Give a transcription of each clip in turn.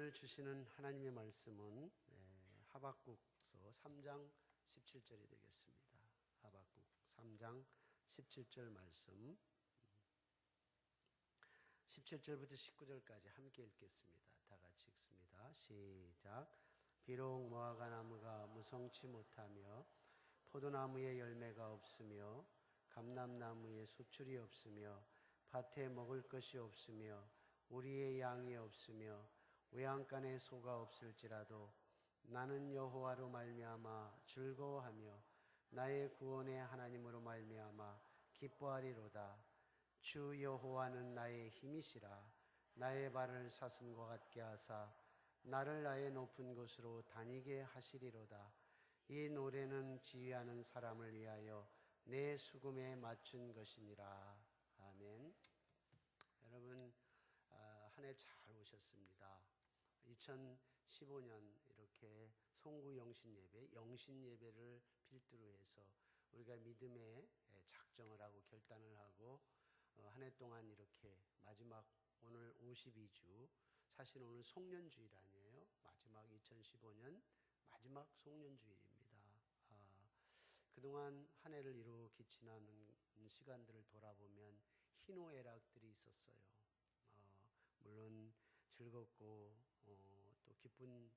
오늘 주시는 하나님의 말씀은 하박국서 3장 17절이 되겠습니다. 하박국 3장 17절 말씀 17절부터 19절까지 함께 읽겠습니다. 다 같이 읽습니다. 시작. 비록 무화과 나무가 무성치 못하며 포도나무에 열매가 없으며 감람나무에 수출이 없으며 밭에 먹을 것이 없으며 우리의 양이 없으며 외양간에 소가 없을지라도 나는 여호와로 말미암아 즐거워하며 나의 구원의 하나님으로 말미암아 기뻐하리로다. 주 여호와는 나의 힘이시라. 나의 발을 사슴과 같게 하사 나를 나의 높은 곳으로 다니게 하시리로다. 이 노래는 지휘하는 사람을 위하여 내 수금에 맞춘 것이니라. 아멘. 여러분, 한 해 잘 오셨습니다. 2015년 이렇게 송구 영신예배, 영신예배를 필두로 해서 우리가 믿음의 작정을 하고 결단을 하고 한 해 동안 이렇게 마지막 오늘 52주, 사실 오늘 송년주일 아니에요. 마지막 2015년 마지막 송년주일입니다. 그동안 한 해를 이렇게 지나는 시간들을 돌아보면 희노애락들이 있었어요. 물론 즐겁고 또 기쁜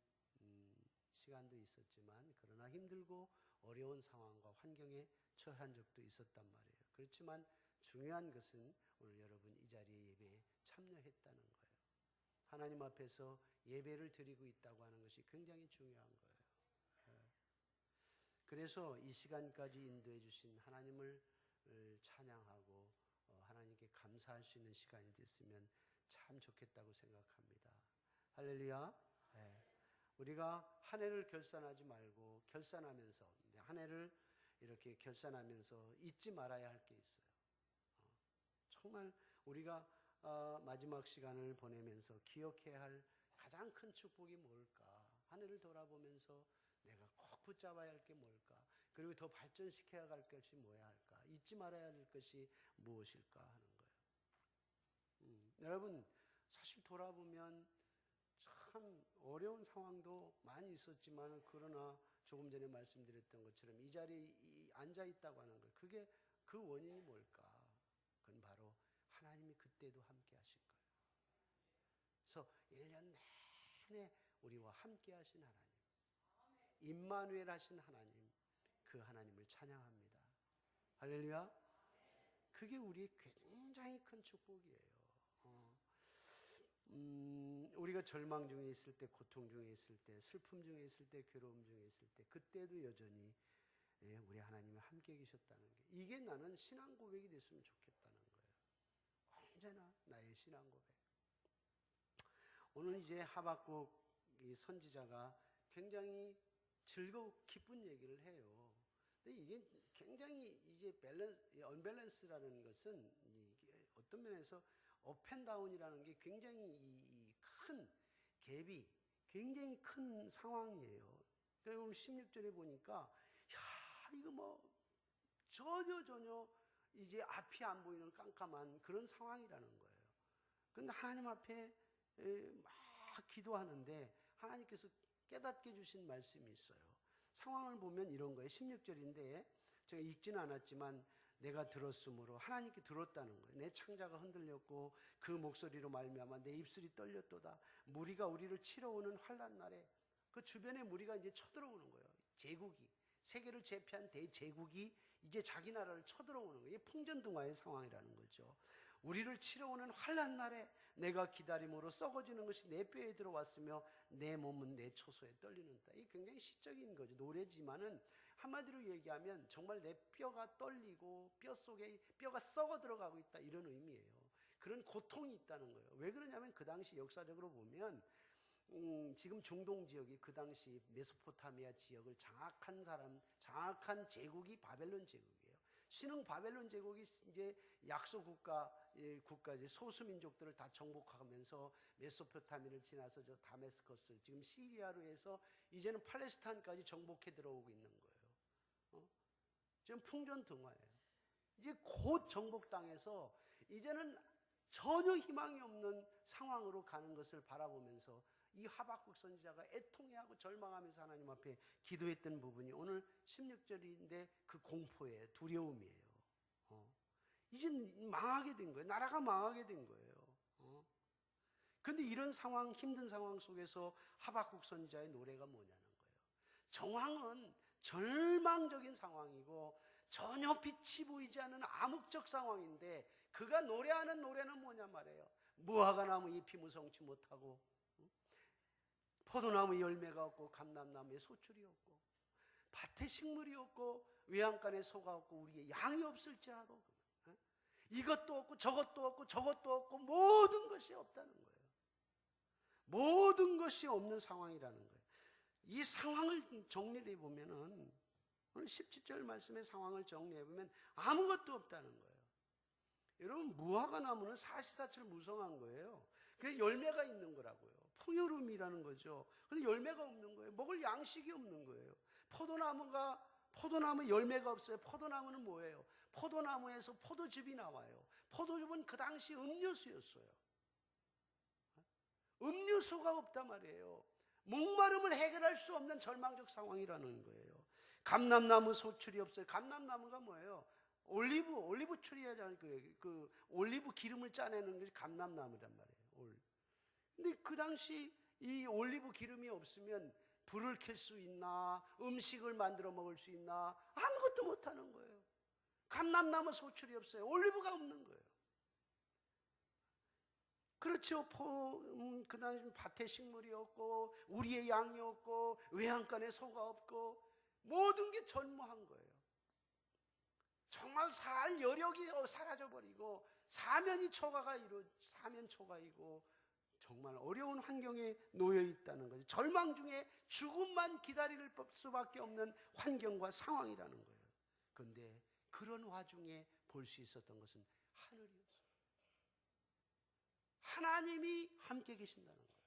시간도 있었지만, 그러나 힘들고 어려운 상황과 환경에 처한 적도 있었단 말이에요. 그렇지만 중요한 것은 오늘 여러분 이 자리에 예배에 참여했다는 거예요. 하나님 앞에서 예배를 드리고 있다고 하는 것이 굉장히 중요한 거예요. 그래서 이 시간까지 인도해 주신 하나님을 찬양하고 하나님께 감사할 수 있는 시간이 됐으면 참 좋겠다고 생각합니다. 할렐루야. 우리가 한 해를 결산하지 말고 결산하면서, 한 해를 이렇게 결산하면서 잊지 말아야 할 게 있어요. 정말 우리가 마지막 시간을 보내면서 기억해야 할 가장 큰 축복이 뭘까? 한 해를 돌아보면서 내가 꼭 붙잡아야 할 게 뭘까? 그리고 더 발전시켜야 할 것이 뭐야 할까? 잊지 말아야 할 것이 무엇일까 하는 거예요. 여러분, 사실 돌아보면 참 어려운 상황도 많이 있었지만, 그러나 조금 전에 말씀드렸던 것처럼 이 자리에 앉아 있다고 하는 거예요. 그게 그 원인이 뭘까? 그건 바로 하나님이 그때도 함께 하실 거예요. 그래서 1년 내내 우리와 함께 하신 하나님, 임마누엘 하신 하나님, 그 하나님을 찬양합니다. 할렐루야. 그게 우리의 굉장히 큰 축복이에요. 우리가 절망 중에 있을 때, 고통 중에 있을 때, 슬픔 중에 있을 때, 괴로움 중에 있을 때, 그때도 여전히 우리 하나님이 함께 계셨다는 게, 이게 나는 신앙 고백이 됐으면 좋겠다는 거예요. 언제나 나의 신앙 고백. 오늘 이제 하박국 이 선지자가 굉장히 즐겁고 기쁜 얘기를 해요. 근데 이게 굉장히 이제 언밸런스라는 것은 이게 어떤 면에서 업앤다운이라는 게 굉장히 큰 갭이 굉장히 큰 상황이에요. 그러면 16절에 보니까 이거 뭐 전혀 이제 앞이 안 보이는 깜깜한 그런 상황이라는 거예요. 그런데 하나님 앞에 막 기도하는데 하나님께서 깨닫게 주신 말씀이 있어요. 상황을 보면 이런 거예요. 16절인데 제가 읽지는 않았지만 내가 들었으므로, 하나님께 들었다는 거예요. 내 창자가 흔들렸고 그 목소리로 말미암아 내 입술이 떨렸도다. 무리가 우리를 치러 오는 환난 날에 그 주변에 무리가 이제 쳐들어오는 거예요. 제국이, 세계를 제패한 대제국이 이제 자기 나라를 쳐들어오는 거예요. 이게 풍전등화의 상황이라는 거죠. 우리를 치러 오는 환난 날에 내가 기다림으로 썩어지는 것이 내 뼈에 들어왔으며 내 몸은 내 초소에 떨리는다. 이게 굉장히 시적인 거죠. 노래지만은 한마디로 얘기하면 정말 내 뼈가 떨리고 뼈 속에 뼈가 썩어 들어가고 있다, 이런 의미예요. 그런 고통이 있다는 거예요. 왜 그러냐면 그 당시 역사적으로 보면 지금 중동 지역이 그 당시 메소포타미아 지역을 장악한 제국이 바벨론 제국이에요. 신흥 바벨론 제국이 이제 약소 국가제 소수민족들을 다 정복하면서 메소포타미아를 지나서 저 다메스커스, 지금 시리아로 해서 이제는 팔레스타인까지 정복해 들어오고 있는 거예요. 지금 풍전등화예요. 이제 곧 정복당해서 이제는 전혀 희망이 없는 상황으로 가는 것을 바라보면서 이 하박국 선지자가 애통해하고 절망하면서 하나님 앞에 기도했던 부분이 오늘 16절인데 그 공포예요. 두려움이에요. 이제 망하게 된 거예요. 나라가 망하게 된 거예요. 그런데 이런 상황, 힘든 상황 속에서 하박국 선지자의 노래가 뭐냐는 거예요. 정황은 절망적인 상황이고 전혀 빛이 보이지 않는 암흑적 상황인데 그가 노래하는 노래는 뭐냐 말이에요. 무화과나무 잎이 무성치 못하고 포도나무 열매가 없고 감람나무에 소출이 없고 밭에 식물이 없고 외양간에 소가 없고 우리의 양이 없을지라도 이것도 없고 저것도 없고 저것도 없고 모든 것이 없다는 거예요. 모든 것이 없는 상황이라는 거예요. 이 상황을 정리를 해보면은 오늘 17절 말씀의 상황을 정리해보면 아무것도 없다는 거예요. 여러분 무화과 나무는 사시사철 무성한 거예요. 그게 열매가 있는 거라고요. 풍요로움이라는 거죠. 근데 열매가 없는 거예요. 먹을 양식이 없는 거예요. 포도나무 열매가 없어요. 포도나무는 뭐예요? 포도나무에서 포도즙이 나와요. 포도즙은 그 당시 음료수였어요. 음료수가 없단 말이에요. 목마름을 해결할 수 없는 절망적 상황이라는 거예요. 감람나무 소출이 없어요. 감람나무가 뭐예요? 올리브 추리하자는 그 올리브 기름을 짜내는 것이 감람나무란 말이에요. 근데 그 당시 이 올리브 기름이 없으면 불을 켤 수 있나? 음식을 만들어 먹을 수 있나? 아무것도 못하는 거예요. 감람나무 소출이 없어요. 올리브가 없는 거예요. 그렇죠. 그 당시 밭에 식물이 없고 우리의 양이 없고 외양간에 소가 없고 모든 게 전무한 거예요. 정말 살 여력이 사라져버리고 사면 초가이고 정말 어려운 환경에 놓여 있다는 거죠. 절망 중에 죽음만 기다릴 수밖에 없는 환경과 상황이라는 거예요. 그런데 그런 와중에 볼 수 있었던 것은 하늘이었어요. 하나님이 함께 계신다는 거예요.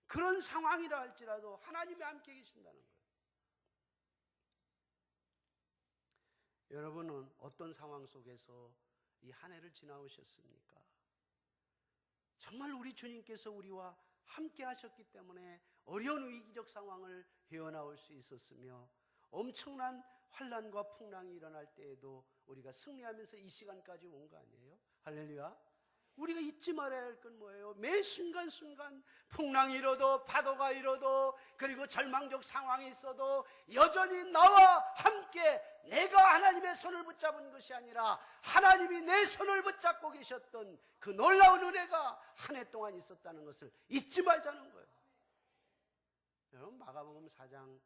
그런 상황이라 할지라도 하나님이 함께 계신다는 거예요. 여러분은 어떤 상황 속에서 이 한 해를 지나오셨습니까? 정말 우리 주님께서 우리와 함께 하셨기 때문에 어려운 위기적 상황을 헤어나올 수 있었으며 엄청난 환난과 풍랑이 일어날 때에도 우리가 승리하면서 이 시간까지 온 거 아니에요? 할렐루야. 우리가 잊지 말아야 할 건 뭐예요? 매 순간순간 풍랑이 일어도 파도가 일어도 그리고 절망적 상황이 있어도 여전히 나와 함께 내가 하나님의 손을 붙잡은 것이 아니라 하나님이 내 손을 붙잡고 계셨던 그 놀라운 은혜가 한 해 동안 있었다는 것을 잊지 말자는 거예요. 여러분 마가복음 4장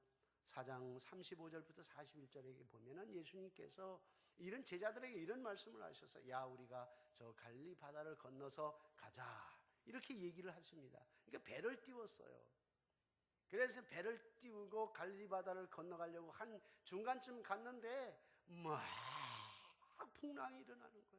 35절부터 41절에 보면은 예수님께서 이런 제자들에게 이런 말씀을 하셔서 야 우리가 저 갈릴리 바다를 건너서 가자 이렇게 얘기를 하십니다. 그러니까 배를 띄웠어요. 그래서 배를 띄우고 갈릴리 바다를 건너가려고 한 중간쯤 갔는데 막 풍랑이 일어나는 거예요.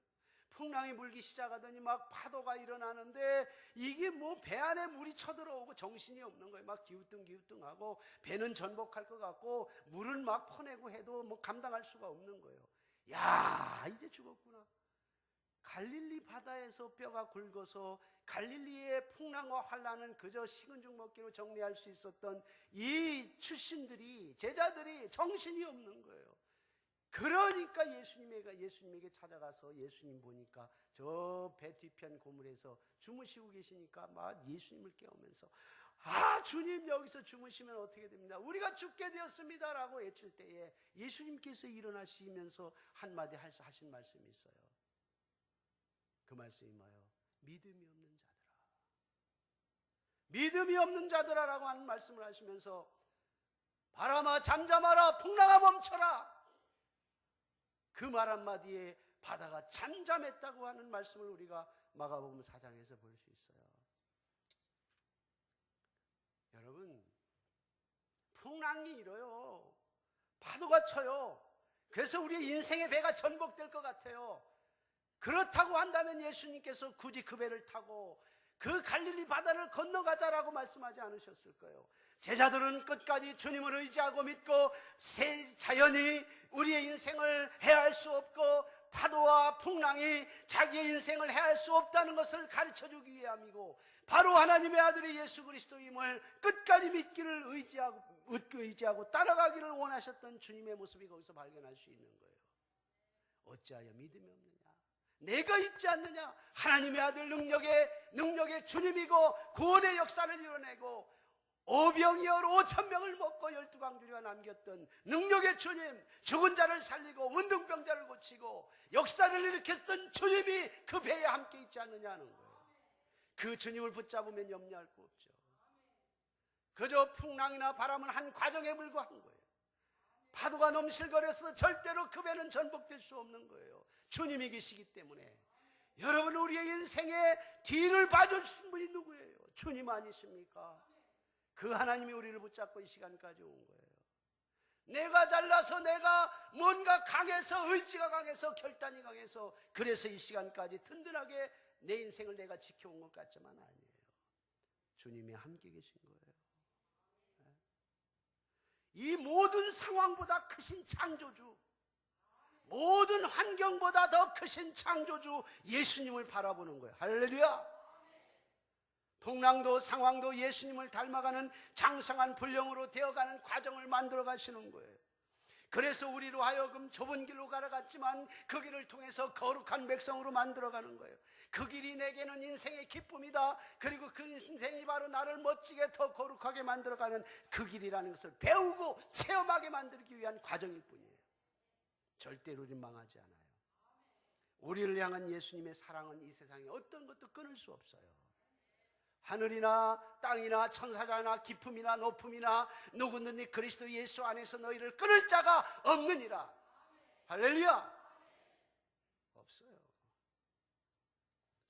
풍랑이 불기 시작하더니 막 파도가 일어나는데 이게 뭐 배 안에 물이 쳐들어오고 정신이 없는 거예요. 막 기우뚱기우뚱하고 배는 전복할 것 같고 물을 막 퍼내고 해도 뭐 감당할 수가 없는 거예요. 야 이제 죽었구나. 갈릴리 바다에서 뼈가 굵어서 갈릴리의 풍랑과 환란은 그저 식은 죽 먹기로 정리할 수 있었던 이 출신들이 제자들이 정신이 없는 거예요. 그러니까 예수님에게 찾아가서 예수님 보니까 저 배 뒤편 고물에서 주무시고 계시니까 막 예수님을 깨우면서 아 주님 여기서 주무시면 어떻게 됩니다. 우리가 죽게 되었습니다 라고 외칠 때에 예수님께서 일어나시면서 한마디 하신 말씀이 있어요. 그 말씀이 뭐예요? 믿음이 없는 자들아, 믿음이 없는 자들아 라고 하는 말씀을 하시면서 바람아 잠잠하라, 풍랑아 멈춰라. 그 말 한마디에 바다가 잠잠했다고 하는 말씀을 우리가 마가복음 4장에서 볼 수 있어요. 여러분 풍랑이 일어요. 파도가 쳐요. 그래서 우리의 인생의 배가 전복될 것 같아요. 그렇다고 한다면 예수님께서 굳이 그 배를 타고 그 갈릴리 바다를 건너가자라고 말씀하지 않으셨을 거예요. 제자들은 끝까지 주님을 의지하고 믿고 자연이 우리의 인생을 해할 수 없고 파도와 풍랑이 자기의 인생을 해할 수 없다는 것을 가르쳐주기 위함이고 바로 하나님의 아들이 예수 그리스도임을 끝까지 믿기를 의지하고 따라가기를 원하셨던 주님의 모습이 거기서 발견할 수 있는 거예요. 어찌하여 믿음이 없느냐? 내가 있지 않느냐? 하나님의 아들 능력의 주님이고 구원의 역사를 이뤄내고 오병이어 5,000명을 먹고 12광주리가 남겼던 능력의 주님, 죽은 자를 살리고 문둥병자를 고치고 역사를 일으켰던 주님이 그 배에 함께 있지 않느냐는 거예요. 그 주님을 붙잡으면 염려할 거 없죠. 그저 풍랑이나 바람은 한 과정에 불과한 거예요. 파도가 넘실거려서 절대로 그 배는 전복될 수 없는 거예요. 주님이 계시기 때문에. 여러분, 우리의 인생에 뒤를 봐주신 분이 누구예요? 주님 아니십니까? 그 하나님이 우리를 붙잡고 이 시간까지 온 거예요. 내가 잘나서, 내가 뭔가 강해서, 의지가 강해서, 결단이 강해서, 그래서 이 시간까지 든든하게 내 인생을 내가 지켜온 것 같지만 아니에요. 주님이 함께 계신 거예요. 이 모든 상황보다 크신 창조주, 모든 환경보다 더 크신 창조주 예수님을 바라보는 거예요. 할렐루야. 풍랑도 상황도 예수님을 닮아가는 장성한 분량으로 되어가는 과정을 만들어 가시는 거예요. 그래서 우리로 하여금 좁은 길로 걸어갔지만 그 길을 통해서 거룩한 백성으로 만들어가는 거예요. 그 길이 내게는 인생의 기쁨이다. 그리고 그 인생이 바로 나를 멋지게 더 거룩하게 만들어가는 그 길이라는 것을 배우고 체험하게 만들기 위한 과정일 뿐이에요. 절대로 우린 망하지 않아요. 우리를 향한 예수님의 사랑은 이 세상에 어떤 것도 끊을 수 없어요. 하늘이나 땅이나 천사자나 기품이나 높음이나 누구든지 그리스도 예수 안에서 너희를 끊을 자가 없느니라. 할렐루야. 없어요.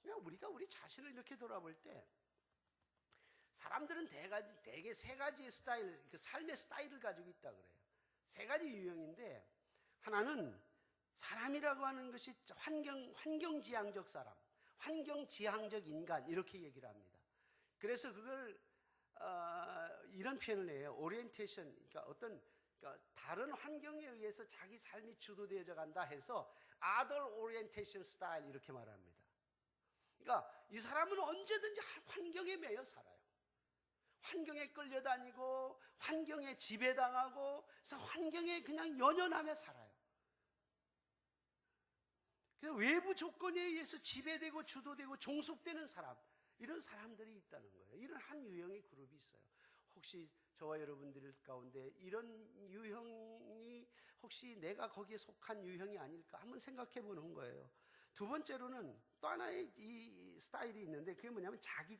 그냥 우리가 우리 자신을 이렇게 돌아볼 때 사람들은 대개 세 가지의 스타일, 그 삶의 스타일을 가지고 있다 그래요. 세 가지 유형인데, 하나는 사람이라고 하는 것이 환경지향적 사람, 환경지향적 인간, 이렇게 얘기를 합니다. 그래서 그걸 이런 표현을 해요. 오리엔테이션, 그러니까 다른 환경에 의해서 자기 삶이 주도되어져 간다 해서 other orientation style 이렇게 말합니다. 그러니까 이 사람은 언제든지 환경에 매여 살아요. 환경에 끌려다니고 환경에 지배당하고 그래서 환경에 그냥 연연하며 살아요. 그래서 외부 조건에 의해서 지배되고 주도되고 종속되는 사람, 이런 사람들이 있다는 거예요. 이런 한 유형의 그룹이 있어요. 혹시 저와 여러분들 가운데 이런 유형이 혹시 내가 거기에 속한 유형이 아닐까 한번 생각해 보는 거예요. 두 번째로는 또 하나의 이 스타일이 있는데, 그게 뭐냐면 자기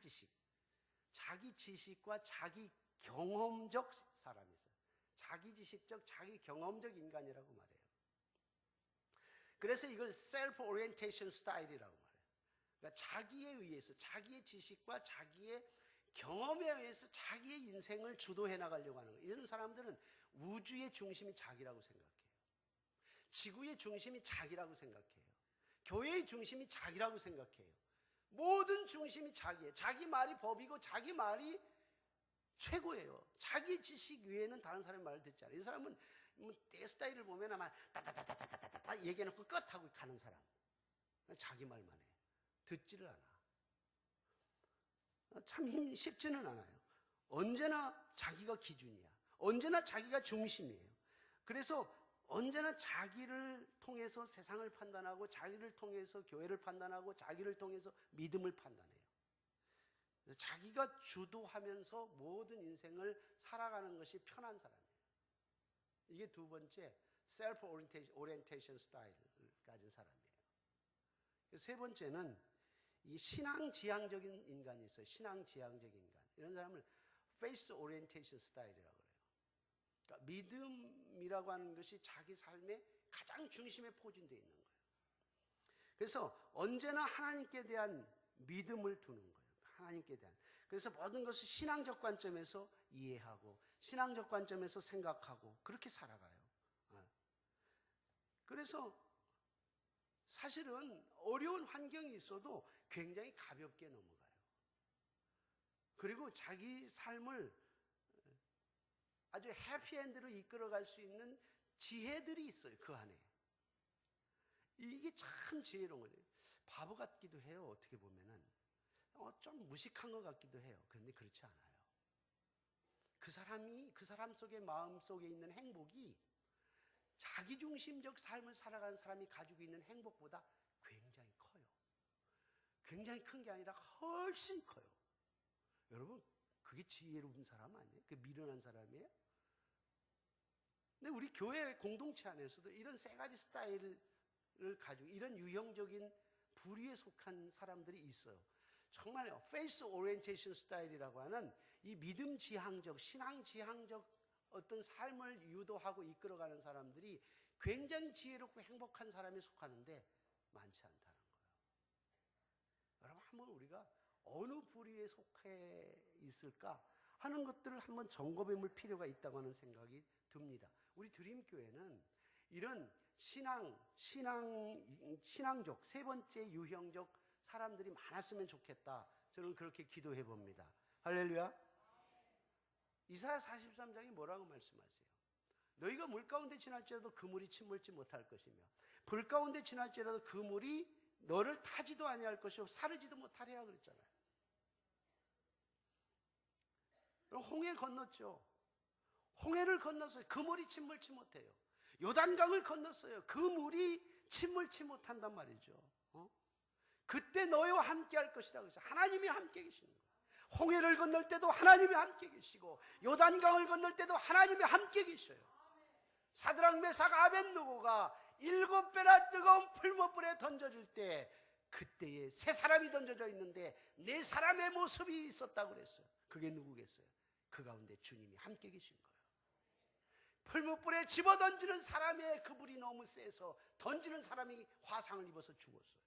지식과 자기 경험적 사람이 있어요. 자기 지식적, 자기 경험적 인간이라고 말해요. 그래서 이걸 self orientation 스타일이라고 말해요. 그러니까 자기에 의해서, 자기의 지식과 자기의 경험에 의해서 자기의 인생을 주도해 나가려고 하는 거예요. 이런 사람들은 우주의 중심이 자기라고 생각해요. 지구의 중심이 자기라고 생각해요. 교회의 중심이 자기라고 생각해요. 모든 중심이 자기예요. 자기 말이 법이고 자기 말이 최고예요. 자기 지식 외에는 다른 사람의 말을 듣지 않아요. 이 사람은 내 스타일을 보면 아마 따다다다다다다 얘기해놓고 끝하고 가는 사람. 자기 말만 해. 듣지를 않아. 참 쉽지는 않아요. 언제나 자기가 기준이야. 언제나 자기가 중심이에요. 그래서 언제나 자기를 통해서 세상을 판단하고, 자기를 통해서 교회를 판단하고, 자기를 통해서 믿음을 판단해요. 그래서 자기가 주도하면서 모든 인생을 살아가는 것이 편한 사람이에요. 이게 두 번째 self orientation 스타일을 가진 사람이에요. 세 번째는 이 신앙지향적인 인간이 있어요. 신앙지향적 인간. 이런 사람을 faith orientation 스타일이라고 그래요. 그러니까 믿음이라고 하는 것이 자기 삶의 가장 중심에 포진되어 있는 거예요. 그래서 언제나 하나님께 대한 믿음을 두는 거예요. 하나님께 대한. 그래서 모든 것을 신앙적 관점에서 이해하고 신앙적 관점에서 생각하고 그렇게 살아가요. 그래서 사실은 어려운 환경이 있어도 굉장히 가볍게 넘어가요. 그리고 자기 삶을 아주 해피엔드로 이끌어갈 수 있는 지혜들이 있어요. 그 안에. 이게 참 지혜로운 거예요. 바보 같기도 해요. 어떻게 보면은. 좀 무식한 것 같기도 해요. 그런데 그렇지 않아요. 그 사람 속의 마음 속에 있는 행복이 자기중심적 삶을 살아가는 사람이 가지고 있는 행복보다 굉장히 커요. 굉장히 큰 게 아니라 훨씬 커요. 여러분, 그게 지혜로운 사람 아니에요? 그게 미련한 사람이에요? 근데 우리 교회 공동체 안에서도 이런 세 가지 스타일을 가지고 이런 유형적인 부류에 속한 사람들이 있어요. 정말 페이스 오리엔테이션 스타일이라고 하는 이 믿음 지향적, 신앙 지향적 어떤 삶을 유도하고 이끌어가는 사람들이 굉장히 지혜롭고 행복한 사람에 속하는데 많지 않다는 거예요. 여러분, 한번 우리가 어느 부류에 속해 있을까 하는 것들을 한번 점검해 볼 필요가 있다고 하는 생각이 듭니다. 우리 드림교회는 이런 신앙적 세 번째 유형적 사람들이 많았으면 좋겠다. 저는 그렇게 기도해 봅니다. 할렐루야. 이사야 43장이 뭐라고 말씀하세요? 너희가 물 가운데 지날지라도 그 물이 침몰치 못할 것이며 불 가운데 지날지라도 그 물이 너를 타지도 아니할 것이고 사르지도 못하리라 그랬잖아요. 그럼 홍해 건넜죠. 홍해를 건넜어요. 그 물이 침몰치 못해요. 요단강을 건넜어요. 그 물이 침몰치 못한단 말이죠. 그때 너희와 함께 할 것이다 그래서 하나님이 함께 계시는 거예요. 홍해를 건널 때도 하나님이 함께 계시고 요단강을 건널 때도 하나님이 함께 계셔요. 사드락 메삭 아벳느고가 7배나 뜨거운 풀무불에 던져질 때 그때에 세 사람이 던져져 있는데 4사람의 모습이 있었다고 그랬어요. 그게 누구겠어요? 그 가운데 주님이 함께 계신 거예요. 풀무불에 집어던지는 사람의 그 불이 너무 세서 던지는 사람이 화상을 입어서 죽었어요.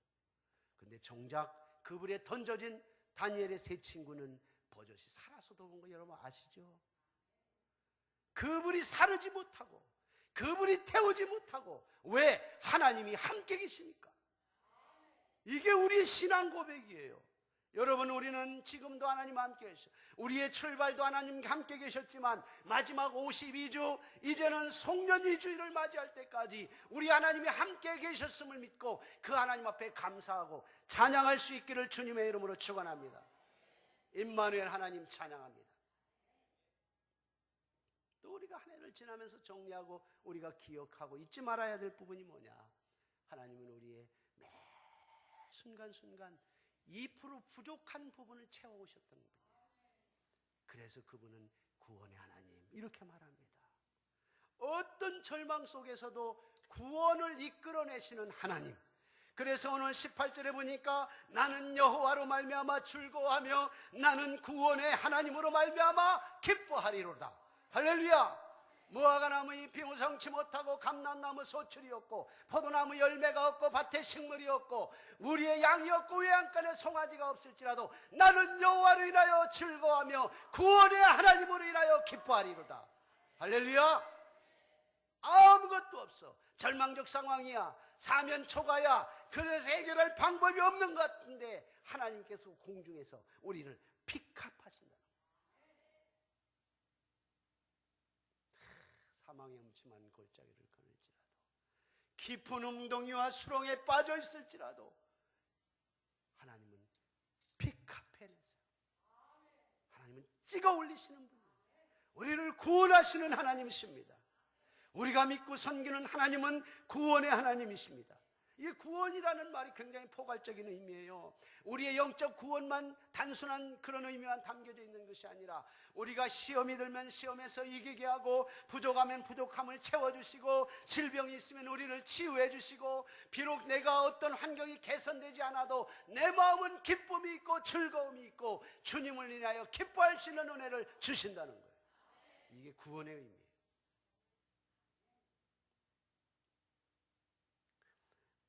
근데 정작 그 불에 던져진 다니엘의 세 친구는 버젓이 살아서 도는 거 여러분 아시죠? 그 불이 사르지 못하고 그 불이 태우지 못하고 왜? 하나님이 함께 계시니까. 이게 우리의 신앙 고백이에요. 여러분, 우리는 지금도 하나님 함께 계셔. 우리의 출발도 하나님 함께 계셨지만 마지막 52주 이제는 송년 2주일을 맞이할 때까지 우리 하나님이 함께 계셨음을 믿고 그 하나님 앞에 감사하고 찬양할 수 있기를 주님의 이름으로 축원합니다. 임마누엘 하나님 찬양합니다. 또 우리가 한 해를 지나면서 정리하고 우리가 기억하고 잊지 말아야 될 부분이 뭐냐? 하나님은 우리의 매 순간순간 2% 부족한 부분을 채워오셨던 분이에요. 그래서 그분은 구원의 하나님 이렇게 말합니다. 어떤 절망 속에서도 구원을 이끌어내시는 하나님. 그래서 오늘 18절에 보니까 나는 여호와로 말미암아 즐거워하며 나는 구원의 하나님으로 말미암아 기뻐하리로다. 할렐루야. 무화과나무 잎이 우성치 못하고 감람나무 소출이 없고 포도나무 열매가 없고 밭에 식물이 없고 우리의 양이 없고 외양간에 송아지가 없을지라도 나는 여호와로 인하여 즐거워하며 구원의 하나님으로 인하여 기뻐하리로다. 할렐루야. 아무것도 없어. 절망적 상황이야. 사면초가야. 그래서 해결할 방법이 없는 것 같은데 하나님께서 공중에서 우리를 픽업하신다. 사망의 음침한 골짜기를 걸을지라도 깊은 웅덩이와 수렁에 빠져 있을지라도 하나님은 픽업해내세요. 하나님은 찍어 올리시는 분이에요. 우리를 구원하시는 하나님이십니다. 우리가 믿고 섬기는 하나님은 구원의 하나님이십니다. 이 구원이라는 말이 굉장히 포괄적인 의미예요. 우리의 영적 구원만 단순한 그런 의미만 담겨져 있는 것이 아니라 우리가 시험이 들면 시험에서 이기게 하고 부족하면 부족함을 채워주시고 질병이 있으면 우리를 치유해 주시고 비록 내가 어떤 환경이 개선되지 않아도 내 마음은 기쁨이 있고 즐거움이 있고 주님을 인하여 기뻐할 수 있는 은혜를 주신다는 거예요. 이게 구원의 의미예요.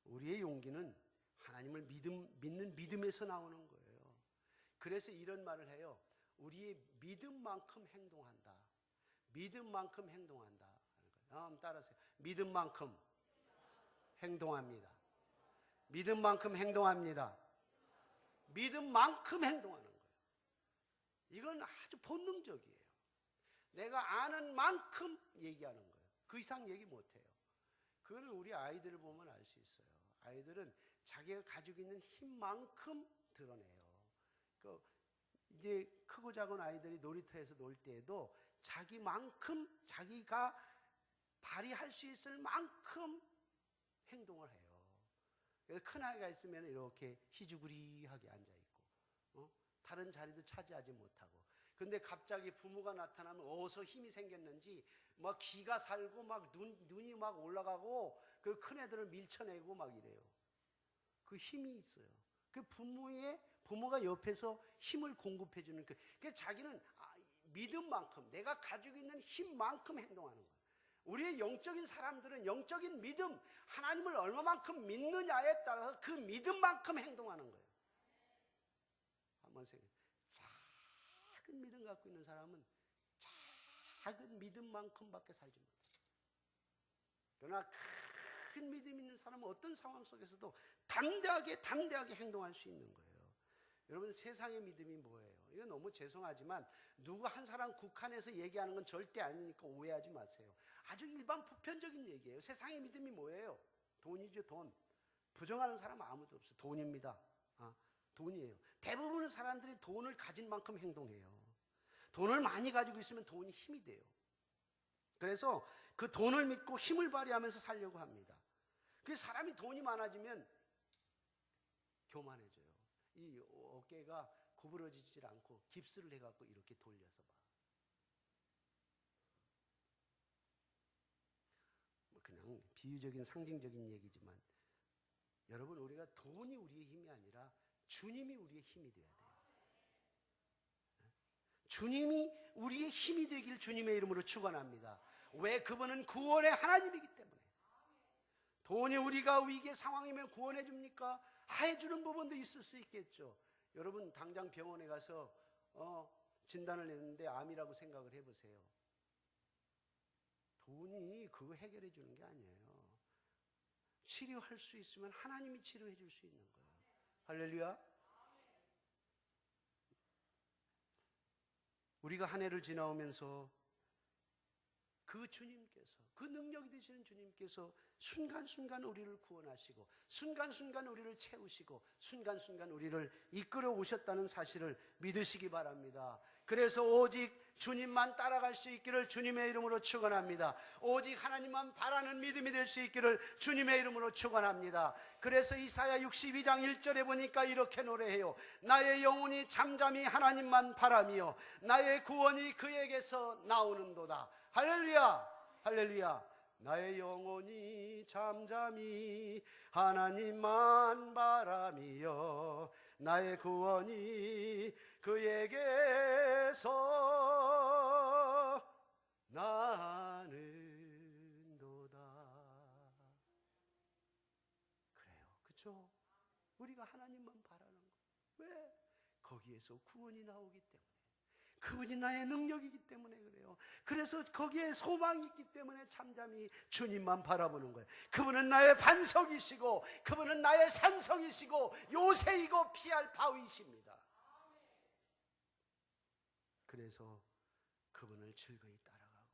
우리의 용기는 하나님을 믿는 믿음에서 나오는 거예요. 그래서 이런 말을 해요. 우리의 믿음만큼 행동한다. 믿음만큼 행동한다. 한번 따라하세요. 믿음만큼 행동합니다. 믿음만큼 행동합니다. 믿음만큼 행동하는 거예요. 이건 아주 본능적이에요. 내가 아는 만큼 얘기하는 거예요. 그 이상 얘기 못해요. 그거는 우리 아이들을 보면 알 수 있어요. 아이들은 자기가 가지고 있는 힘만큼 드러내요. 이제 크고 작은 아이들이 놀이터에서 놀 때에도 자기만큼 자기가 발휘할 수 있을 만큼 행동을 해요. 그래서 큰 아이가 있으면 이렇게 희주구리하게 앉아있고 다른 자리도 차지하지 못하고, 근데 갑자기 부모가 나타나면 어디서 힘이 생겼는지 막 기가 살고 막 눈이 막 올라가고 그 큰 애들을 밀쳐내고 막 이래요. 그 힘이 있어요. 그 부모가 옆에서 힘을 공급해 주는 그 자기는 믿음만큼, 내가 가지고 있는 힘만큼 행동하는 거예요. 우리의 영적인 사람들은 영적인 믿음, 하나님을 얼마만큼 믿느냐에 따라서 그 믿음만큼 행동하는 거예요. 한번 생각해. 작은 믿음 갖고 있는 사람은 작은 믿음만큼밖에 살지 못해요. 그러나 큰 믿음 있는 사람은 어떤 상황 속에서도 담대하게 행동할 수 있는 거예요. 여러분, 세상의 믿음이 뭐예요? 이거 너무 죄송하지만 누구 한 사람 국한해서 얘기하는 건 절대 아니니까 오해하지 마세요. 아주 일반 보편적인 얘기예요. 세상의 믿음이 뭐예요? 돈이죠, 돈. 부정하는 사람 아무도 없어요. 돈입니다. 돈이에요. 대부분의 사람들이 돈을 가진 만큼 행동해요. 돈을 많이 가지고 있으면 돈이 힘이 돼요. 그래서 그 돈을 믿고 힘을 발휘하면서 살려고 합니다. 그 사람이 돈이 많아지면 교만해져요. 이 어깨가 구부러지질 않고 깁스를 해갖고 이렇게 돌려서 봐. 그냥 비유적인 상징적인 얘기지만, 여러분, 우리가 돈이 우리의 힘이 아니라 주님이 우리의 힘이 되어야 돼요. 주님이 우리의 힘이 되길 주님의 이름으로 축원합니다. 왜? 그분은 구원의 하나님이기 때문에. 돈이 우리가 위기의 상황이면 구원해 줍니까? 해주는 부분도 있을 수 있겠죠. 여러분, 당장 병원에 가서 진단을 냈는데 암이라고 생각을 해보세요. 돈이 그거 해결해 주는 게 아니에요. 치료할 수 있으면 하나님이 치료해 줄 수 있는 거예요. 할렐루야. 우리가 한 해를 지나오면서 그 주님께서, 그 능력이 되시는 주님께서 순간순간 우리를 구원하시고 순간순간 우리를 채우시고 순간순간 우리를 이끌어 오셨다는 사실을 믿으시기 바랍니다. 그래서 오직 주님만 따라갈 수 있기를 주님의 이름으로 축원합니다. 오직 하나님만 바라는 믿음이 될 수 있기를 주님의 이름으로 축원합니다. 그래서 이사야 62장 1절에 보니까 이렇게 노래해요. 나의 영혼이 잠잠히 하나님만 바라며 나의 구원이 그에게서 나오는도다. 할렐루야, 할렐루야. 나의 영혼이 잠잠히 하나님만 바라며 나의 구원이 그에게서 나는도다. 그래요, 그렇죠? 우리가 하나님만 바라는 거. 왜? 거기에서 구원이 나오기 때문에. 그분이 나의 능력이기 때문에 그래요. 그래서 거기에 소망이 있기 때문에 잠잠히 주님만 바라보는 거예요. 그분은 나의 반석이시고 그분은 나의 산성이시고 요새이고 피할 바위이십니다. 그래서 그분을 즐거이 따라가고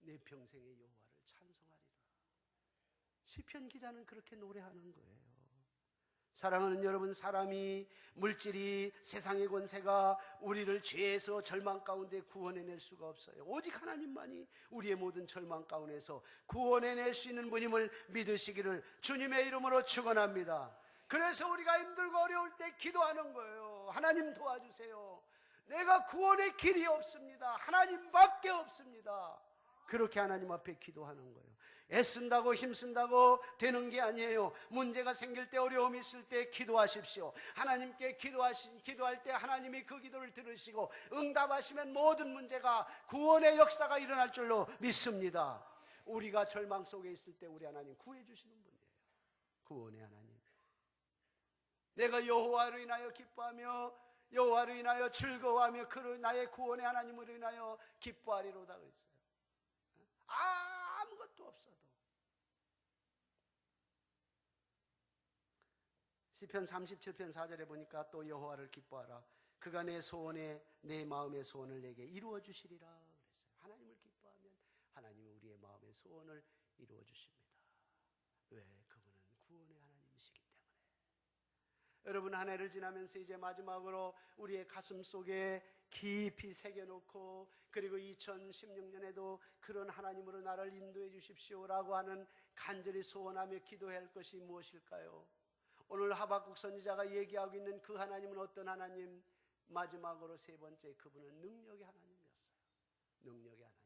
내 평생의 여호와를 찬송하리라. 시편 기자는 그렇게 노래하는 거예요. 사랑하는 여러분, 사람이, 물질이, 세상의 권세가 우리를 죄에서 절망 가운데 구원해낼 수가 없어요. 오직 하나님만이 우리의 모든 절망 가운데서 구원해낼 수 있는 분임을 믿으시기를 주님의 이름으로 축원합니다. 그래서 우리가 힘들고 어려울 때 기도하는 거예요. 하나님 도와주세요. 내가 구원의 길이 없습니다. 하나님밖에 없습니다. 그렇게 하나님 앞에 기도하는 거예요. 애쓴다고 힘쓴다고 되는 게 아니에요. 문제가 생길 때, 어려움이 있을 때 기도하십시오. 하나님께 기도할 때 하나님이 그 기도를 들으시고 응답하시면 모든 문제가, 구원의 역사가 일어날 줄로 믿습니다. 우리가 절망 속에 있을 때 우리 하나님 구해주시는 분이에요. 구원의 하나님. 내가 여호와로 인하여 기뻐하며 여호와로 인하여 즐거워하며 그로 나의 구원의 하나님으로 인하여 기뻐하리로다 그랬어요. 아무것도 없어도. 시편 37편 4절에 보니까 또 여호와를 기뻐하라. 그가 내 소원에, 내 마음의 소원을 내게 이루어 주시리라 그랬어요. 하나님을 기뻐하면 하나님이 우리의 마음의 소원을 이루어 주십니다. 왜? 그분은 구원의 하나님이시기 때문에. 여러분, 한 해를 지나면서 이제 마지막으로 우리의 가슴 속에 깊이 새겨놓고, 그리고 2016년에도 그런 하나님으로 나를 인도해 주십시오라고 하는 간절히 소원하며 기도해야 할 것이 무엇일까요? 오늘 하박국 선지자가 얘기하고 있는 그 하나님은 어떤 하나님? 마지막으로 세 번째, 그분은 능력의 하나님이었어요. 능력의 하나님.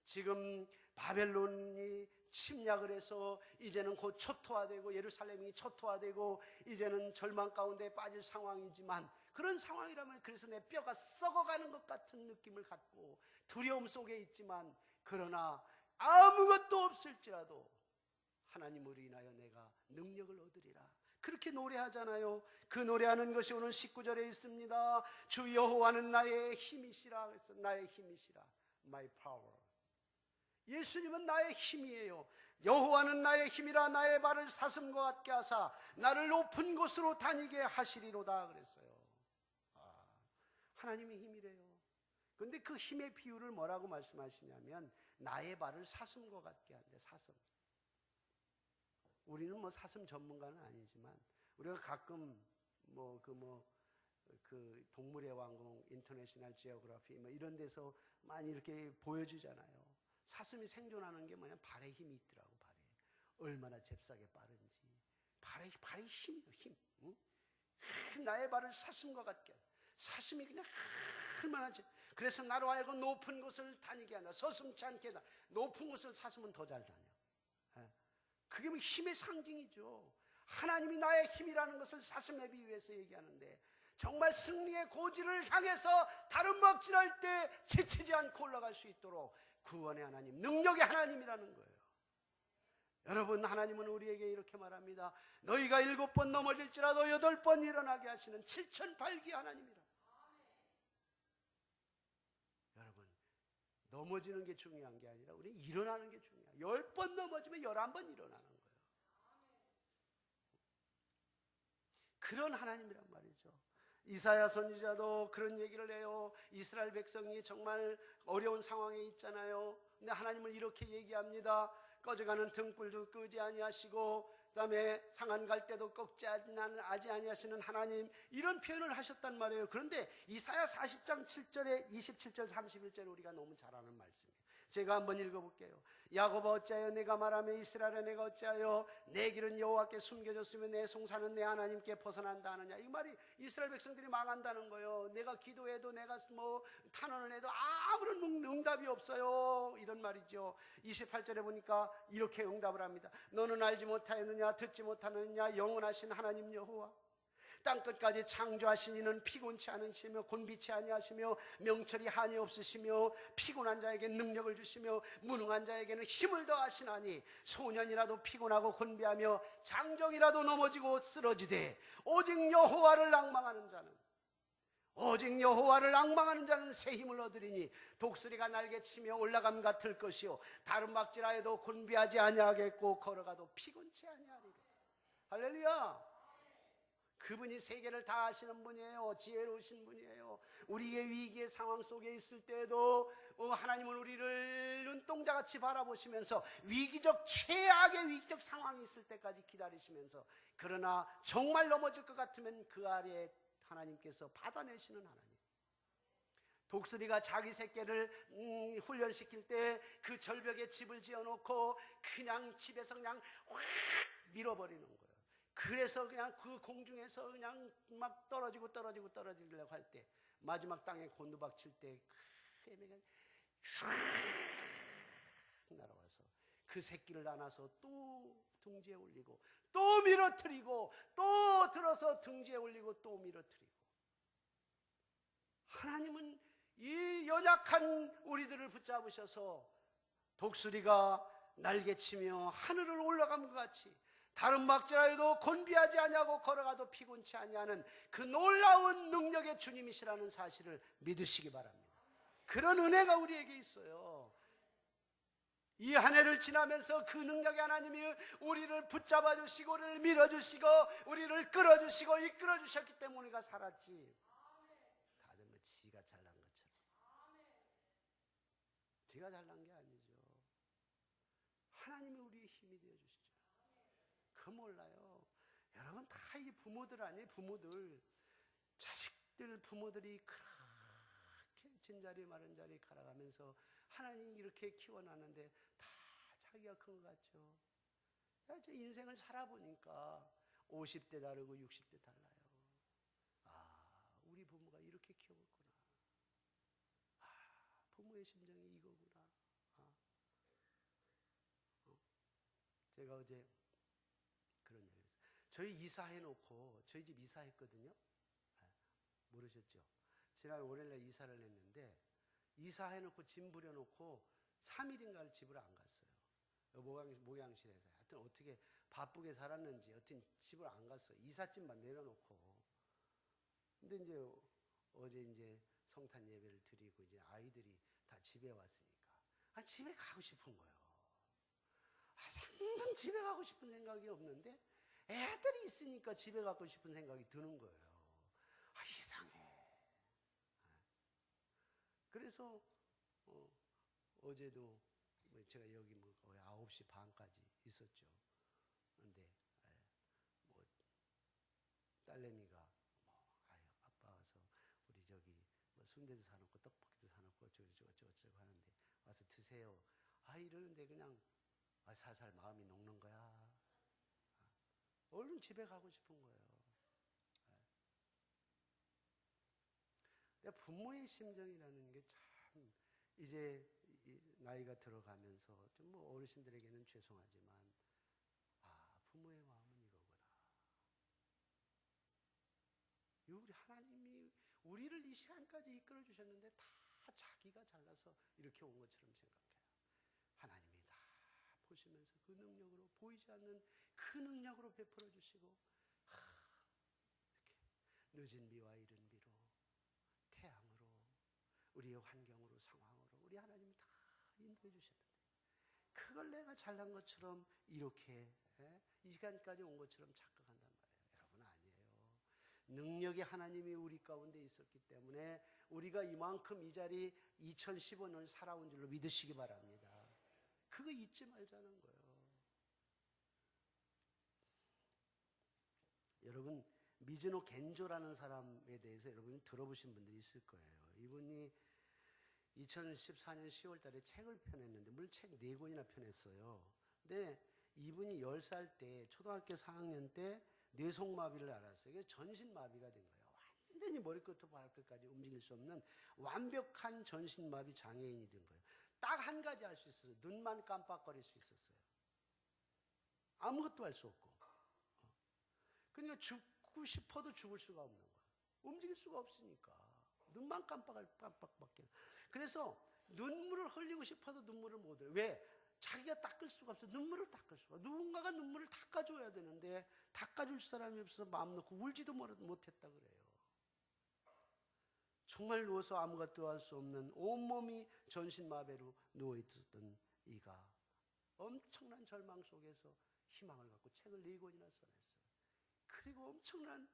지금 바벨론이 침략을 해서 이제는 곧 초토화되고, 예루살렘이 초토화되고 이제는 절망 가운데 빠질 상황이지만, 그런 상황이라면 그래서 내 뼈가 썩어가는 것 같은 느낌을 갖고 두려움 속에 있지만, 그러나 아무것도 없을지라도 하나님으로 인하여 내가 능력을 얻으리라, 그렇게 노래하잖아요. 그 노래하는 것이 오늘 19절에 있습니다. 주 여호와는 나의 힘이시라. 그래서 나의 힘이시라, my power. 예수님은 나의 힘이에요. 여호와는 나의 힘이라, 나의 발을 사슴과 같게 하사 나를 높은 곳으로 다니게 하시리로다 그랬어요. 하나님의 힘이래요. 그런데 그 힘의 비유를 뭐라고 말씀하시냐면, 나의 발을 사슴과 같게 한대. 사슴. 우리는 뭐 사슴 전문가는 아니지만, 우리가 가끔 그 동물의 왕국, 인터내셔널 지오그래피 뭐 이런 데서 많이 이렇게 보여주잖아요. 사슴이 생존하는 게 뭐냐, 발에 힘이 있더라고. 발에 얼마나 잽싸게 빠른지. 발에 힘이요, 힘. 응? 나의 발을 사슴과 같게 하자. 사슴이 그냥 얼마나 그래서 나로 하여금 높은 곳을 다니게 한다. 서슴지 않게 한다. 높은 곳을 사슴은 더 잘 다녀. 그게 뭐 힘의 상징이죠. 하나님이 나의 힘이라는 것을 사슴에 비유해서 얘기하는데, 정말 승리의 고지를 향해서 다른 먹질할 때 지치지 않고 올라갈 수 있도록 구원의 하나님, 능력의 하나님이라는 거예요. 여러분, 하나님은 우리에게 이렇게 말합니다. 너희가 7번 넘어질지라도 8번 일어나게 하시는 7,008기 하나님이라. 여러분, 넘어지는 게 중요한 게 아니라 우리 일어나는 게 중요해요. 10번 넘어지면 11번 일어나는 거예요. 그런 하나님이란 말이죠. 이사야 선지자도 그런 얘기를 해요. 이스라엘 백성이 정말 어려운 상황에 있잖아요. 근데 하나님은 이렇게 얘기합니다. 꺼져가는 등불도 끄지 아니하시고, 그 다음에 상한 갈 때도 꺾지 아니하시는 하나님, 이런 표현을 하셨단 말이에요. 그런데 이사야 40장 7절에 27절 31절에 우리가 너무 잘 아는 말씀이에요. 제가 한번 읽어볼게요. 야곱아 어찌하여 내가 말하며 이스라엘아 내가 어찌하여 내 길은 여호와께 숨겨졌으며 내 송사는 내 하나님께 벗어난다 하느냐. 이 말이 이스라엘 백성들이 망한다는 거예요. 내가 기도해도, 내가 뭐 탄원을 해도 아무런 응답이 없어요, 이런 말이죠. 28절에 보니까 이렇게 응답을 합니다. 너는 알지 못하였느냐, 듣지 못하느냐, 영원하신 하나님 여호와 땅끝까지 창조하신 이는 피곤치 않으시며 곤비치 아니하시며 명철이 한이 없으시며 피곤한 자에게 능력을 주시며 무능한 자에게는 힘을 더하시나니, 소년이라도 피곤하고 곤비하며 장정이라도 넘어지고 쓰러지되 오직 여호와를 앙망하는 자는 새 힘을 얻으리니 독수리가 날개치며 올라감 같을 것이요 다른 박질하여도 곤비하지 아니하겠고 걸어가도 피곤치 아니하리라. 할렐루야. 그분이 세계를 다 아시는 분이에요. 지혜로우신 분이에요. 우리의 위기의 상황 속에 있을 때에도 하나님은 우리를 눈동자같이 바라보시면서 최악의 위기적 상황이 있을 때까지 기다리시면서, 그러나 정말 넘어질 것 같으면 그 아래에 하나님께서 받아내시는 하나님. 독수리가 자기 새끼를 훈련시킬 때 그 절벽에 집을 지어놓고 그냥 집에서 그냥 확 밀어버리는 거예요. 그래서 그냥 그 공중에서 그냥 막 떨어지려고 할 때, 마지막 땅에 곤두박칠 때 애매가 슉 날아와서 그 새끼를 안아서 또 둥지에 올리고 또 밀어뜨리고 또 들어서 둥지에 올리고 또 밀어뜨리고. 하나님은 이 연약한 우리들을 붙잡으셔서 독수리가 날개치며 하늘을 올라간 것 같이 다른 박질하여도 곤비하지 아니하고 걸어가도 피곤치 아니하는 그 놀라운 능력의 주님이시라는 사실을 믿으시기 바랍니다. 그런 은혜가 우리에게 있어요. 이 한 해를 지나면서 그 능력의 하나님이 우리를 붙잡아 주시고 우리를 밀어주시고 우리를 끌어주시고 이끌어주셨기 때문에 우리가 살았지. 다들 뭐 지가 잘난 것처럼. 지가 잘난 게 아니죠. 하나님이 우리의 힘이 되어주시죠. 그 몰라요. 여러분, 사람 다 이 부모들 아니에요? 부모들. 자식들 부모들이 그렇게 진자리 마른 자리 갈아가면서 하나님이 이렇게 키워놨는데 다 자기가 큰 것 같죠. 저 인생을 살아보니까 50대 다르고 60대 달라요. 우리 부모가 이렇게 키웠구나. 부모의 심정이 이거구나. 제가 어제 그런 얘기를 했어요. 저희 이사해놓고 저희 집 이사했거든요. 모르셨죠? 지난 월요일날 이사를 했는데 이사해놓고 짐 부려놓고 3일인가를 집을 안 갔어요. 목양실에서. 하여튼 어떻게 바쁘게 살았는지 하여튼 집을 안 갔어요. 이삿짐만 내려놓고. 근데 이제 어제 이제 성탄 예배를 드리고 이제 아이들이 다 집에 왔으니까 집에 가고 싶은 거예요. 상당 집에 가고 싶은 생각이 없는데 애들이 있으니까 집에 가고 싶은 생각이 드는 거예요. 이상해. 그래서 어제도 제가 여기 거의 9시 반까지 있었죠. 근데 뭐 딸내미가 아빠 와서 우리 저기 뭐 순대도 사놓고 떡볶이도 사놓고 어쩌고 하는데 와서 드세요. 이러는데 그냥 살살 마음이 녹는 거야. 얼른 집에 가고 싶은 거예요. 부모의 심정이라는 게 참 이제 나이가 들어가면서 좀 뭐 어르신들에게는 죄송하지만 부모의 마음은 이거구나. 우리 하나님이 우리를 이 시간까지 이끌어 주셨는데 다 자기가 잘나서 이렇게 온 것처럼 생각해요. 하나님이 다 보시면서 그 능력으로 보이지 않는 그 능력으로 베풀어 주시고 이렇게 늦은 비와 이른 비로 태양으로 우리의 환경으로 상황으로 우리 하나님이 다 인도해 주셨는데 그걸 내가 잘난 것처럼 이렇게 이 시간까지 온 것처럼 착각한단 말이에요. 여러분 아니에요. 능력의 하나님이 우리 가운데 있었기 때문에 우리가 이만큼 이 자리 2015년을 살아온 줄로 믿으시기 바랍니다. 그거 잊지 말자는 거예요. 여러분 미즈노 겐조라는 사람에 대해서 여러분이 들어보신 분들이 있을 거예요. 이분이 2014년 10월 달에 책을 펴냈는데 물론 책 4권이나 펴냈어요. 근데 이분이 10살 때 초등학교 4학년 때 뇌속마비를 앓았어요. 그래서 전신마비가 된 거예요. 완전히 머리끝부터 발끝까지 움직일 수 없는 완벽한 전신마비 장애인이 된 거예요. 딱 한 가지 할 수 있었어요. 눈만 깜빡거릴 수 있었어요. 아무것도 할 수 없고. 그러니까 죽고 싶어도 죽을 수가 없는 거예요. 움직일 수가 없으니까. 눈만 깜빡밖에. 그래서 눈물을 흘리고 싶어도 눈물을 못 흘려요. 왜? 자기가 닦을 수가 없어. 눈물을 닦을 수가. 누군가가 눈물을 닦아줘야 되는데 닦아줄 사람이 없어서 마음 놓고 울지도 못했다 그래요. 정말 누워서 아무것도 할 수 없는 온몸이 전신마비로 누워있었던 이가 엄청난 절망 속에서 희망을 갖고 책을 4권이나 써냈어요. 그리고 엄청난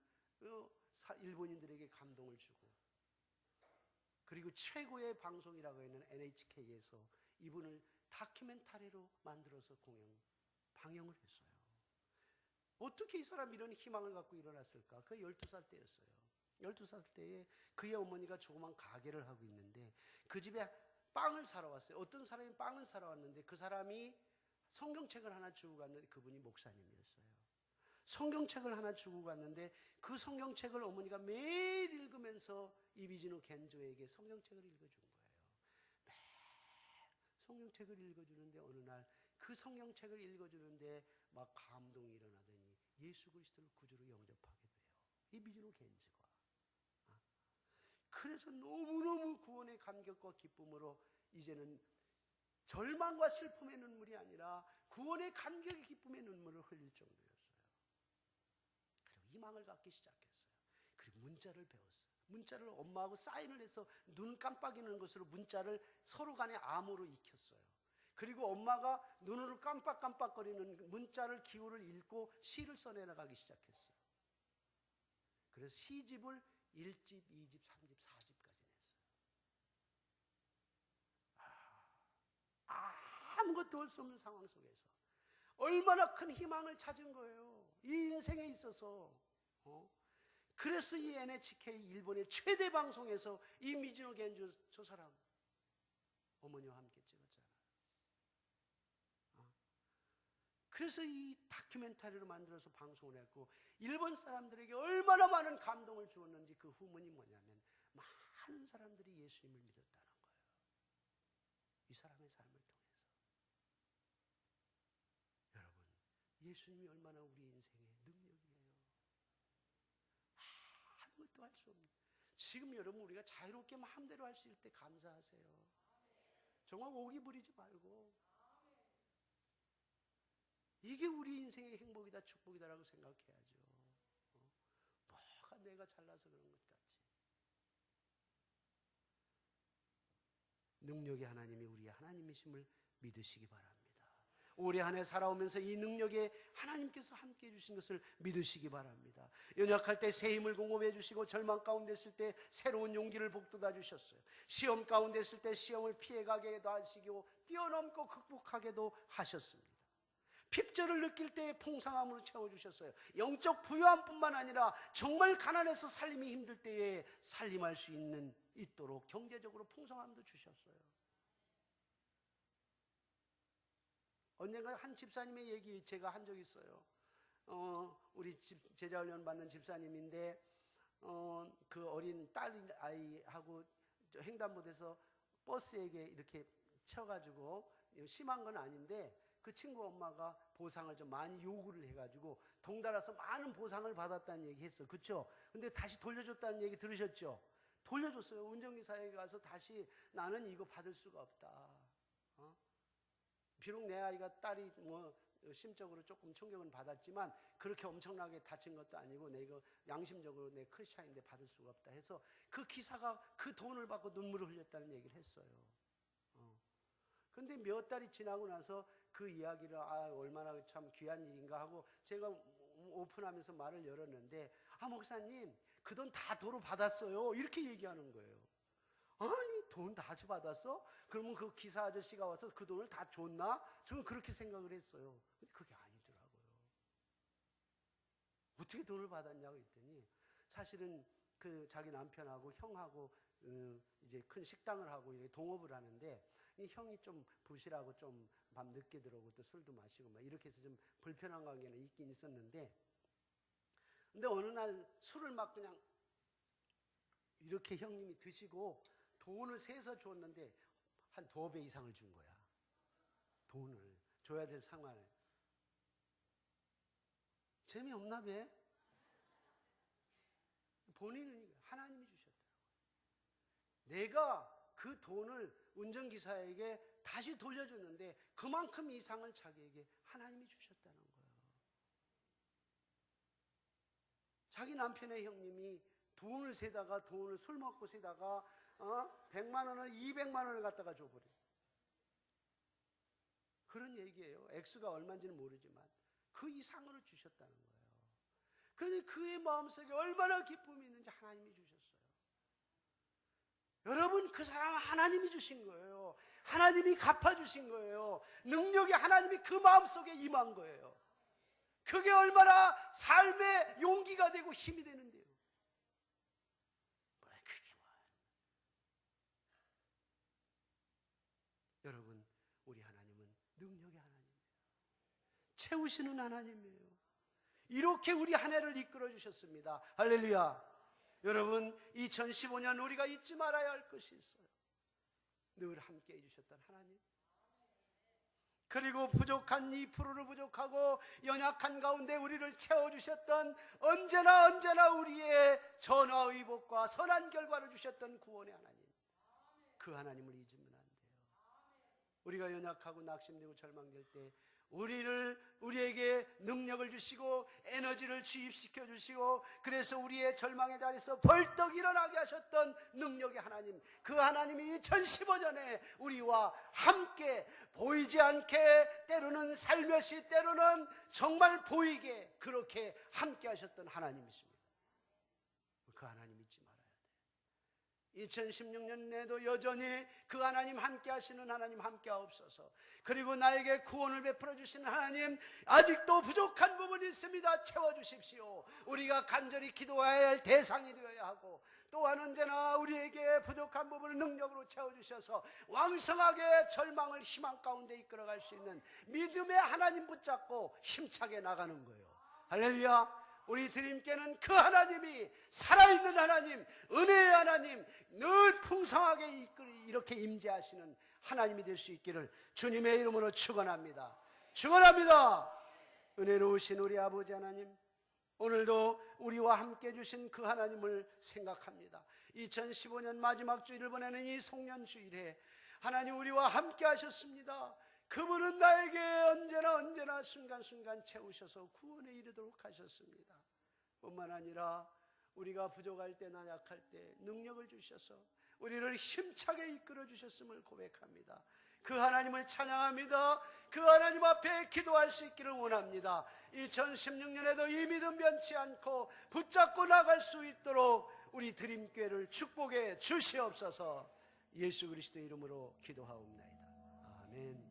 일본인들에게 감동을 주고 그리고 최고의 방송이라고 하는 NHK에서 이분을 다큐멘터리로 만들어서 방영을 했어요. 어떻게 이 사람이 이런 희망을 갖고 일어났을까? 그 12살 때였어요. 12살 때에 그의 어머니가 조그만 가게를 하고 있는데 그 집에 빵을 사러 왔어요. 어떤 사람이 빵을 사러 왔는데 그 사람이 성경책을 하나 주고 갔는데 그분이 목사님이었어요. 성경책을 하나 주고 갔는데 그 성경책을 어머니가 매일 읽으면서 이 미즈노 겐조에게 성경책을 읽어준 거예요. 매일 성경책을 읽어주는데 어느 날 그 성경책을 읽어주는데 막 감동이 일어나더니 예수 그리스도를 구주로 영접하게 돼요. 이 미즈노 겐조가. 그래서 너무너무 구원의 감격과 기쁨으로 이제는 절망과 슬픔의 눈물이 아니라 구원의 감격의 기쁨의 눈물을 흘릴 정도였어요. 그리고 희망을 갖기 시작했어요. 그리고 문자를 배웠어요. 문자를 엄마하고 사인을 해서 눈 깜빡이는 것으로 문자를 서로 간에 암호로 익혔어요. 그리고 엄마가 눈으로 깜빡깜빡거리는 문자를 기호를 읽고 시를 써내려가기 시작했어요. 그래서 시집을 1집, 2집, 3집, 4집까지 냈어요. 아무것도 할 수 없는 상황 속에서 얼마나 큰 희망을 찾은 거예요. 이 인생에 있어서. 그래서 이 NHK 일본의 최대 방송에서 이 미즈노 겐주 저 사람 어머니와 함께 찍었잖아요. 그래서 이 다큐멘터리로 만들어서 방송을 했고 일본 사람들에게 얼마나 많은 감동을 주었는지 그 후문이 뭐냐면 많은 사람들이 예수님을 믿었다는 거예요. 이 사람의 삶을 통해서. 여러분, 예수님이 얼마나 우리 인생의 능력이에요. 아무것도 할 수 없는. 지금 여러분 우리가 자유롭게 마음대로 할 수 있을 때 감사하세요. 정말 오기 부리지 말고. 이게 우리 인생의 행복이다 축복이다라고 생각해야죠. 뭐가 내가 잘나서 그런 것 같지. 능력의 하나님이 우리의 하나님이심을 믿으시기 바랍니다. 올해 한 해 살아오면서 이 능력에 하나님께서 함께 해주신 것을 믿으시기 바랍니다. 연약할 때 새 힘을 공급해 주시고 절망 가운데 있을 때 새로운 용기를 북돋아 주셨어요. 시험 가운데 있을 때 시험을 피해가게도 하시고 뛰어넘고 극복하게도 하셨습니다. 핍절을 느낄 때 풍성함으로 채워주셨어요. 영적 부유함뿐만 아니라 정말 가난해서 살림이 힘들 때에 살림할 수 있도록 경제적으로 풍성함도 주셨어요. 언젠가 한 집사님의 얘기 제가 한 적이 있어요. 우리 제자훈련 받는 집사님인데 그 어린 딸 아이하고 횡단보도에서 버스에게 이렇게 쳐가지고 심한 건 아닌데 그 친구 엄마가 보상을 좀 많이 요구를 해가지고 덩달아서 많은 보상을 받았다는 얘기 했어요. 그렇죠? 근데 다시 돌려줬다는 얘기 들으셨죠? 돌려줬어요. 운전기사에게 가서 다시 나는 이거 받을 수가 없다. 비록 내 아이가 딸이 뭐 심적으로 조금 충격은 받았지만 그렇게 엄청나게 다친 것도 아니고 내가 양심적으로 내 크리스찬인데 받을 수가 없다 해서 그 기사가 그 돈을 받고 눈물을 흘렸다는 얘기를 했어요. 근데 몇 달이 지나고 나서 그 이야기를 얼마나 참 귀한 일인가 하고 제가 오픈하면서 말을 열었는데 목사님 그 돈 다 도로 받았어요 이렇게 얘기하는 거예요. 아니 돈 다 받았어? 그러면 그 기사 아저씨가 와서 그 돈을 다 줬나? 저는 그렇게 생각을 했어요. 근데 그게 아니더라고요. 어떻게 돈을 받았냐고 했더니 사실은 그 자기 남편하고 형하고 이제 큰 식당을 하고 이렇게 동업을 하는데 이 형이 좀 부실하고 좀 밤 늦게 들어오고 또 술도 마시고 막 이렇게 해서 좀 불편한 관계는 있긴 있었는데 근데 어느 날 술을 막 그냥 이렇게 형님이 드시고 돈을 세서 줬는데 한 2배 이상을 준 거야. 돈을 줘야 될 상황에. 재미없나 봐. 본인은 하나님이 주셨더라고요. 내가 그 돈을 운전기사에게 다시 돌려줬는데 그만큼 이상을 자기에게 하나님이 주셨다는 거예요. 자기 남편의 형님이 돈을 세다가 돈을 술 먹고 세다가 100만 원을 200만 원을 갖다가 줘버려. 그런 얘기예요. 액수가 얼마인지는 모르지만 그 이상으로 주셨다는 거예요. 그런데 그의 마음속에 얼마나 기쁨이 있는지 하나님이 주셨어요. 여러분 그 사람은 하나님이 주신 거예요. 하나님이 갚아주신 거예요. 능력이 하나님이 그 마음속에 임한 거예요. 그게 얼마나 삶의 용기가 되고 힘이 되는데요. 그게 뭐야. 여러분 우리 하나님은 능력의 하나님이에요. 채우시는 하나님이에요. 이렇게 우리 한 해를 이끌어 주셨습니다. 할렐루야. 여러분 2015년 우리가 잊지 말아야 할 것이 있어요. 늘 함께 해주셨던 하나님, 그리고 부족한 2%를 부족하고 연약한 가운데 우리를 채워주셨던 언제나 우리의 전화의복과 선한 결과를 주셨던 구원의 하나님, 그 하나님을 잊으면 안 돼요. 우리가 연약하고 낙심되고 절망될 때 우리에게 능력을 주시고 에너지를 주입시켜 주시고 그래서 우리의 절망의 자리에서 벌떡 일어나게 하셨던 능력의 하나님, 그 하나님이 2015년에 우리와 함께 보이지 않게 때로는 살며시 때로는 정말 보이게 그렇게 함께 하셨던 하나님이십니다. 그 하나님 잊지 말아야 돼요. 2016년 내도 여전히 그 하나님 함께 하시는 하나님 함께 하옵소서. 그리고 나에게 구원을 베풀어 주시는 하나님, 아직도 부족한 부분이 있습니다. 채워주십시오. 우리가 간절히 기도해야 할 대상이 되어야 하고, 또한 언제나 우리에게 부족한 부분을 능력으로 채워주셔서 왕성하게 절망을 희망 가운데 이끌어갈 수 있는 믿음의 하나님 붙잡고 힘차게 나가는 거예요. 할렐루야. 우리 주님께는 그 하나님이 살아있는 하나님, 은혜의 하나님, 늘 풍성하게 이렇게 임재하시는 하나님이 될 수 있기를 주님의 이름으로 축원합니다. 축원합니다. 은혜로우신 우리 아버지 하나님, 오늘도 우리와 함께 해주신 그 하나님을 생각합니다. 2015년 마지막 주일을 보내는 이 송년주일에 하나님 우리와 함께 하셨습니다. 그분은 나에게 언제나 순간순간 채우셔서 구원에 이르도록 하셨습니다. 뿐만 아니라 우리가 부족할 때, 나약할 때 능력을 주셔서 우리를 힘차게 이끌어 주셨음을 고백합니다. 그 하나님을 찬양합니다. 그 하나님 앞에 기도할 수 있기를 원합니다. 2016년에도 이 믿음 변치 않고 붙잡고 나갈 수 있도록 우리 드림교회를 축복해 주시옵소서. 예수 그리스도의 이름으로 기도하옵나이다. 아멘.